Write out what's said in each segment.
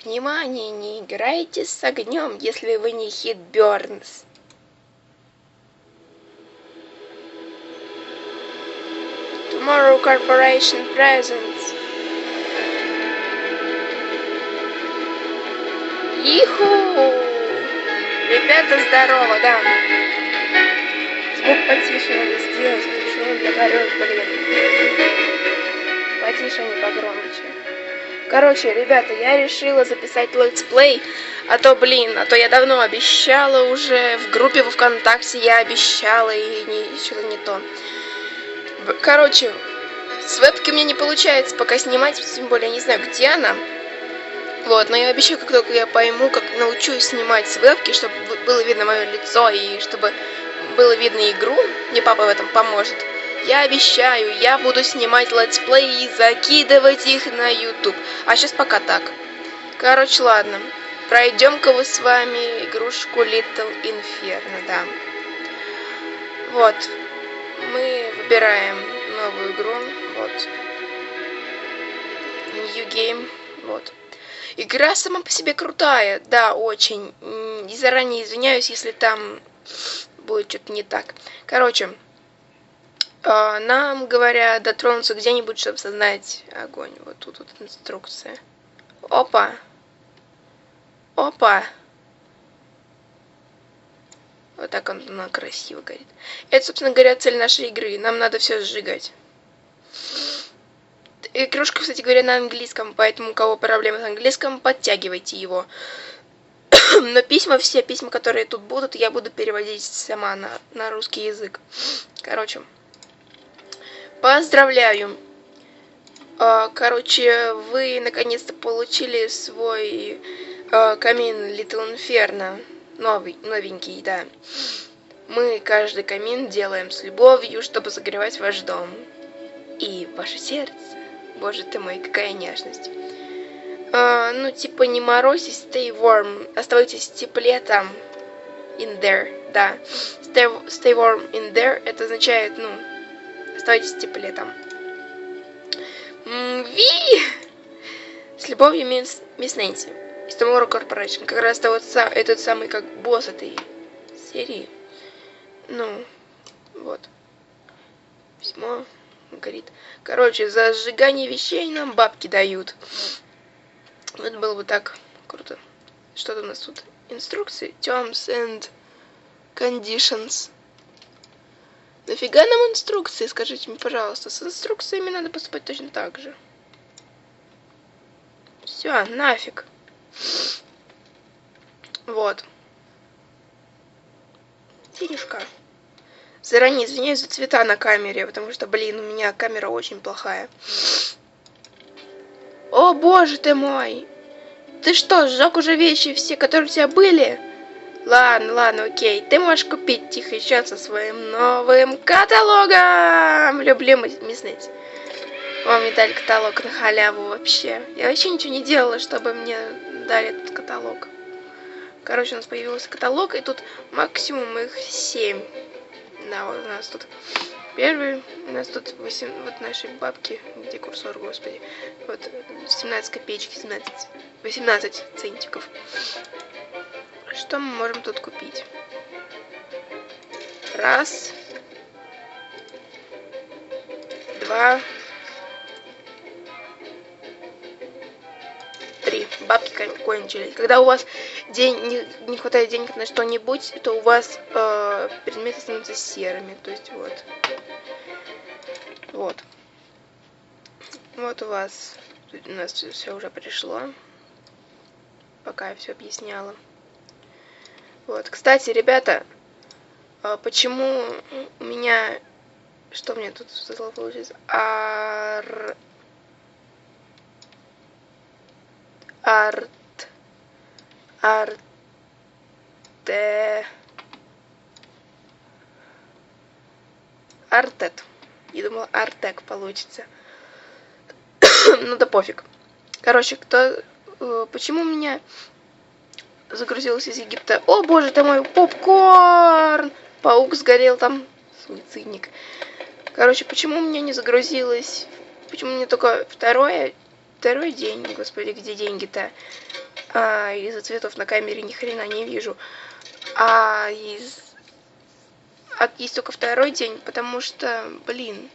Внимание, не играйте с огнем, если вы не Хитбернс. Tomorrow Corporation presents. Иху! Ребята, здорово, да. Звук потише надо сделать, потому что он так орёт, блин. Потише, не погромче. Короче, ребята, я решила записать летсплей, а то я давно обещала уже, в группе во ВКонтакте я обещала, и что-то не то. Короче, с вебки мне не получается пока снимать, тем более я не знаю, где она. Вот, но я обещаю, как только я пойму, как научусь снимать с вебки, чтобы было видно мое лицо и чтобы было видно игру, мне папа в этом поможет. Я обещаю, я буду снимать летсплеи и закидывать их на YouTube. А сейчас пока так. Короче, ладно. Пройдем-ка вы с вами игрушку Little Inferno, да. Вот. Мы выбираем новую игру. Вот. New Game. Вот. Игра сама по себе крутая. Да, очень. И заранее извиняюсь, если там будет что-то не так. Короче. Нам говорят дотронуться где-нибудь, чтобы создать огонь. Вот тут вот инструкция. Опа. Опа. Вот так она красиво горит. Это, собственно говоря, цель нашей игры. Нам надо все сжигать. Игрушка, кстати говоря, на английском, поэтому у кого проблемы с английским, подтягивайте его. Но все письма, которые тут будут, я буду переводить сама на русский язык. Короче. Поздравляю! Короче, вы наконец-то получили свой камин Little Inferno. Новенький, да. Мы каждый камин делаем с любовью, чтобы согревать ваш дом. И ваше сердце. Боже ты мой, какая нежность. Ну, типа, не морозьтесь, stay warm. Оставайтесь в тепле там. In there, да. Stay warm in there, это означает, ну... Оставайтесь в тепле там. С любовью, мисс Нэнси. Из Tomorrow Corporation. Как раз этот самый, как босс этой серии. Ну, вот. Письмо горит. Короче, за сжигание вещей нам бабки дают. Это было бы так круто. Что-то у нас тут. Инструкции. Terms and Conditions. Нафига нам инструкции, скажите мне, пожалуйста. С инструкциями надо поступать точно так же. Все, нафиг. Вот. Денежка. Заранее извиняюсь за цвета на камере, потому что, блин, у меня камера очень плохая. О, боже ты мой! Ты что, сжег уже вещи все, которые у тебя были? Ладно, окей. Ты можешь купить тихо сейчас со своим новым каталогом. Люблю мисс Нэнси. О, мне дали каталог на халяву вообще. Я вообще ничего не делала, чтобы мне дали этот каталог. Короче, у нас появился каталог, и тут максимум их 7. Да, вот у нас тут первый, у нас тут 8, вот наши бабки, где курсор, господи. Вот 17 копеечек, 18 центиков. Что мы можем тут купить? Раз. 2. 3. Бабки кончились. Когда у вас не хватает денег на что-нибудь, то у вас предметы становятся серыми. То есть вот. Вот. Вот у вас. Тут у нас все уже пришло. Пока я все объясняла. Вот, кстати, ребята, почему у меня... Что мне тут получилось? Артет. Я думала, Артек получится. Ну да пофиг. Короче, почему у меня... загрузилась из Египта. О, боже ты мой, попкорн! Паук сгорел там. Суицидник. Короче, почему у меня не загрузилось? Почему мне только второй день? Господи, где деньги-то? из-за цветов на камере ни хрена не вижу. А есть только второй день, потому что, блин.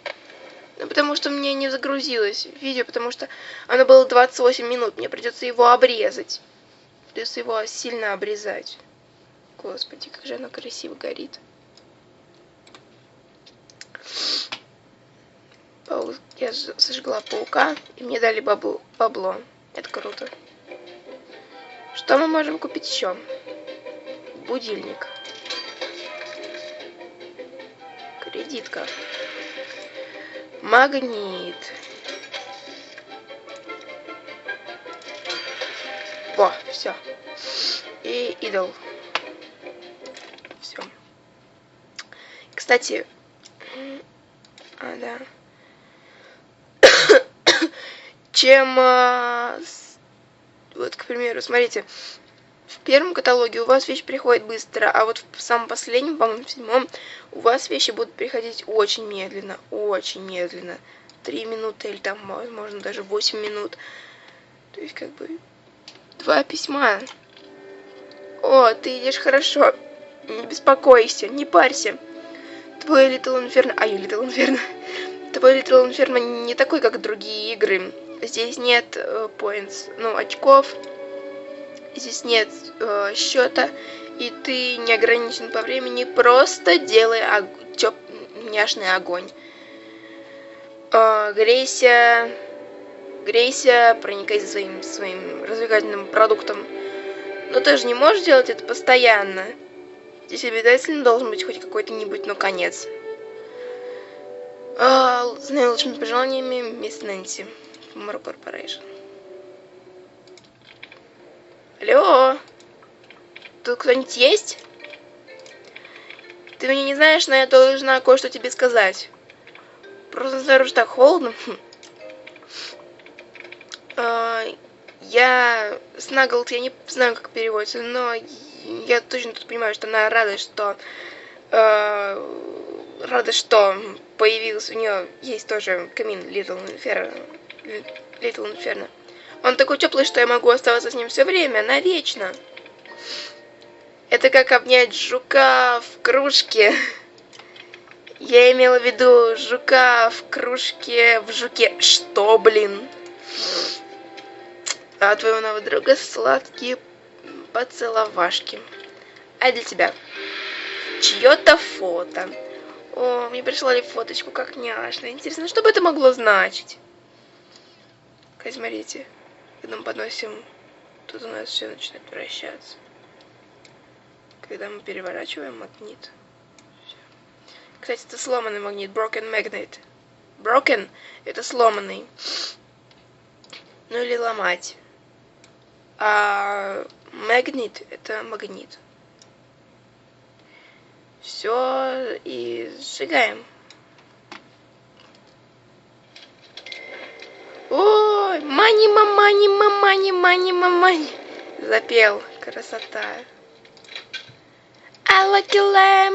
Ну, потому что мне не загрузилось видео, потому что оно было 28 минут. Мне придется его обрезать. Придется его сильно обрезать. Господи, как же оно красиво горит. Я сожгла паука, и мне дали бабло. Это круто. Что мы можем купить еще? Будильник. Кредитка. Магнит. Во, все. И идол. Все. Кстати, да. Чем, вот, к примеру, смотрите, в первом каталоге у вас вещи приходят быстро, а вот в самом последнем, по-моему, в седьмом, у вас вещи будут приходить очень медленно, очень медленно. 3 минуты или там, возможно, даже 8 минут. То есть, как бы, 2 письма. О, ты идешь хорошо. Не беспокойся, не парься. Твой Little Inferno... Little Inferno. Твой Little Inferno не такой, как другие игры. Здесь нет points, очков. Здесь нет счета. И ты не ограничен по времени. Просто делай няшный огонь. Грейся, проникай за своим развлекательным продуктом. Но ты же не можешь делать это постоянно. Здесь обязательно должен быть хоть какой-то-нибудь, конец. С наилучшими пожеланиями, мисс Нэнси. More Corporation. Алло? Тут кто-нибудь есть? Ты меня не знаешь, но я должна кое-что тебе сказать. Просто снаружи так холодно. Я Снаглд, я не знаю, как переводится, но я точно тут понимаю, что она рада, что появился у нее есть тоже камин Little Inferno. Он такой теплый, что я могу оставаться с ним все время, навечно. Это как обнять жука в кружке. Я имела в виду жука в кружке в жуке. Что, блин? А твоего нового друга сладкие поцеловашки. А для тебя чье-то фото. О, мне прислали фоточку, как няшно. Интересно, что бы это могло значить? Смотрите, когда мы подносим, тут у нас все начинает вращаться. Когда мы переворачиваем магнит. Кстати, это сломанный магнит, broken magnet. Broken — это сломанный. Или ломать. А магнит — это магнит. Все, и сжигаем. Ой, мани. Запел. Красота. I like you like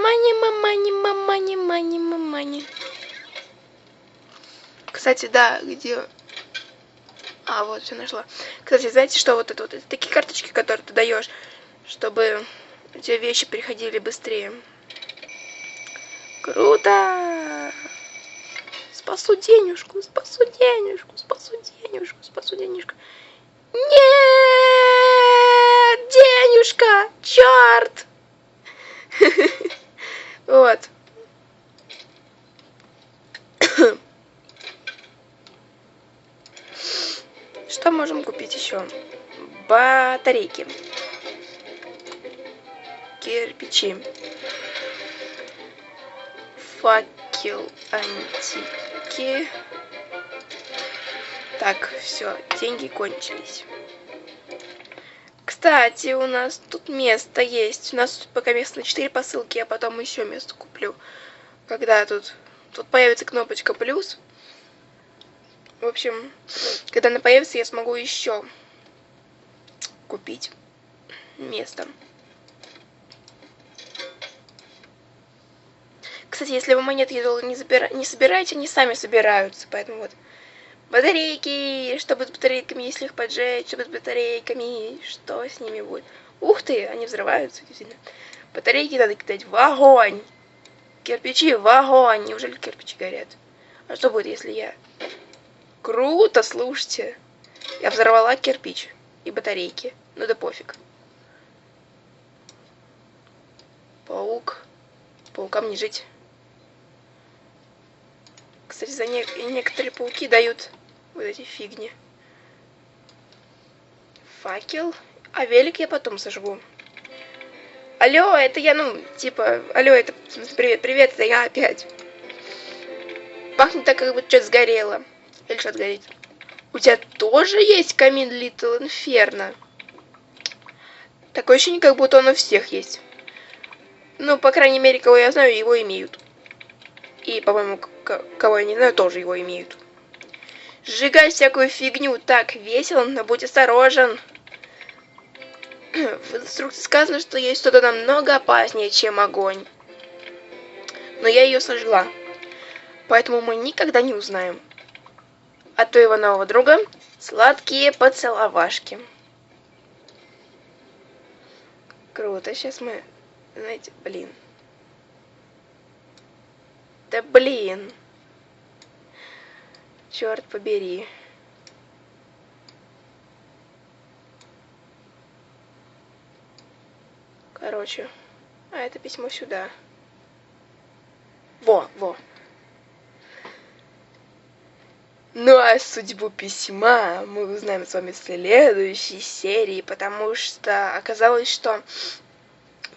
money. Кстати, да, где... вот, все нашла. Кстати, знаете, что вот это такие карточки, которые ты даешь, чтобы у тебя вещи приходили быстрее. Круто! Спасу денежку. Нет! Денежка! Черт! Вот. Что можем купить еще? Батарейки. Кирпичи. Факел антики. Так, все, деньги кончились. Кстати, у нас тут место есть. У нас тут пока место на 4 посылки, а потом еще место куплю. Когда тут появится кнопочка плюс. В общем, когда она появится, я смогу еще купить место. Кстати, если вы монеты не собираете, они сами собираются. Поэтому вот Батарейки! Что будет с батарейками, если их поджечь? Что будет с батарейками? Что с ними будет? Ух ты, они взрываются, действительно. Батарейки надо кидать в огонь. Кирпичи в огонь. Неужели кирпичи горят? А что будет, если я... Круто, слушайте. Я взорвала кирпич и батарейки. Ну да пофиг. Паук. Паукам не жить. Кстати, за некоторые пауки дают вот эти фигни. Факел. А велик я потом сожгу. Алло, это я, типа, алло, это, привет, это я опять. Пахнет так, как будто что-то сгорело. Или что-то горит. У тебя тоже есть камин Little Inferno? Такое ощущение, как будто он у всех есть. Ну, по крайней мере, кого я знаю, его имеют. И, по-моему, кого я не знаю, тоже его имеют. Сжигай всякую фигню. Так весело, но будь осторожен. В инструкции сказано, что есть что-то намного опаснее, чем огонь. Но я ее сожгла. Поэтому мы никогда не узнаем. А твоего нового друга сладкие поцеловашки. Круто. Сейчас мы... Знаете, блин. Да блин. Черт побери. Короче. А это письмо сюда. Во. Ну а судьбу письма мы узнаем с вами в следующей серии, потому что оказалось, что...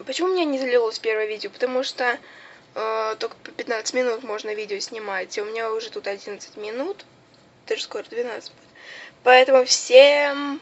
Почему меня не залилось первое видео? Потому что только по 15 минут можно видео снимать, и у меня уже тут 11 минут, даже скоро 12 будет. Поэтому всем